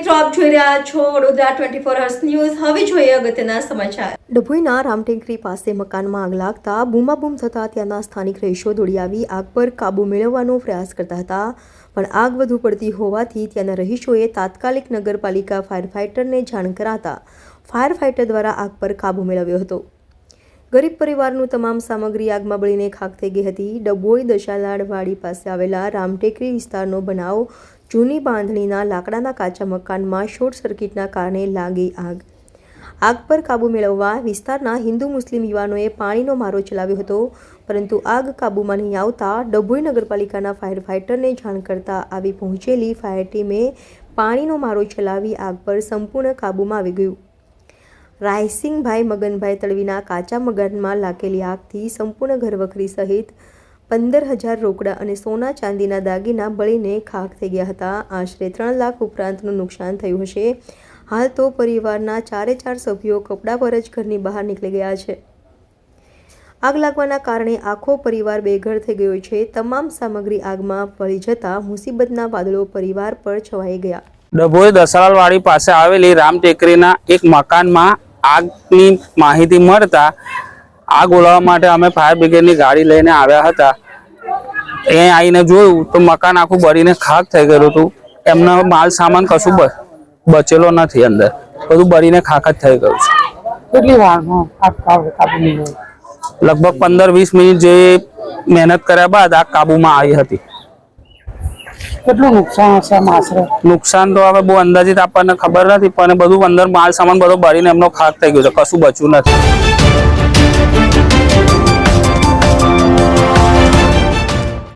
મિત્રો આપ જોઈ રહ્યા છો વડોદરા 24 અવર્સ ન્યૂઝ। હવે જોઈએ અગત્યના સમાચાર। ડભોઈના રામટેકરી પાસે મકાનમાં આગ લાગતા બૂમાબૂમ થતા ત્યાંના સ્થાનિક રહીશો દોડી આવી આગ પર કાબુ મેળવવાનો પ્રયાસ કરતા હતા, પણ આગ વધુ પડતી હોવાથી ત્યાંના રહીશોએ તાત્કાલિક નગરપાલિકા ફાયર ફાઇટરને જાણ કરાતા ફાયર ફાઇટર દ્વારા આગ પર કાબુ મેળવ્યો હતો। ગરીબ પરિવારનું તમામ સામગ્રી આગમાં બળીને ખાખ થઈ ગઈ હતી। ડભોઈ દશાલાડવાડી પાસે આવેલા રામટેકરી વિસ્તારનો બનાવ જૂની બાંધણીના લાકડાના કાચા મકાનમાં શોર્ટ સર્કિટના કારણે લાગી આગ પર કાબુ મેળવવા વિસ્તારના હિન્દુ મુસ્લિમ યુવાનોએ પાણીનો મારો ચલાવ્યો હતો, પરંતુ આગ કાબૂમાં નહીં આવતા ડભોઈ નગરપાલિકાના ફાયર ફાઇટરને જાણ કરતા આવી પહોંચેલી ફાયર ટીમે પાણીનો મારો ચલાવી આગ પર સંપૂર્ણ કાબૂમાં આવી ગયું। રાયસિંગભાઈ મગનભાઈ તળવીના કાચા મકાનમાં લાગેલી આગથી સંપૂર્ણ ઘરવખરી સહિત 15,000 રોકડા અને સોના ચાંદીના દાગીના બળીને ખાખ થઈ ગયા હતા। આશરે 3 લાખ ઉપરાંતનું નુકસાન થયું હશે। હાલ તો પરિવારના 4 સભ્યો કપડાં પર જ ઘરની બહાર નીકળી ગયા છે। આગ લાગવાના કારણે આખો પરિવાર બેઘર થઈ ગયો છે। તમામ સામગ્રી આગમાં બળી જતા મુસીબતના વાદળો પરિવાર પર છવાઈ ગયા। ડભોઈ દસાલાલવાડી પાસે આવેલી રામટેકરીના એક મકાનમાં આગની માહિતી મળતા આગ ઓલવવા માટે અમે ફાયર બ્રિગેડની ગાડી લઈને આવ્યા હતા। અહીં આવીને જોયું તો મકાન આખું બળીને ખાખ થઈ ગયું હતું। એમનો માલ સામાન કશું બચેલો નથી, અંદર બધું બળીને ખાખ જ થઈ ગયું છે। કેટલી વારમાં કાબુ લગભગ 15-20 મિનિટ જે મહેનત કર્યા બાદ આગ કાબુમાં આવી હતી। કેટલું નુકસાન હશે આશરે? નુકસાન તો હવે બહુ અંદાજિત આપણને ખબર નથી, પણ બધું અંદર માલ સામાન બધો બળીને એમનો ખાખ થઈ ગયો છે, કશું બચ્યું નથી।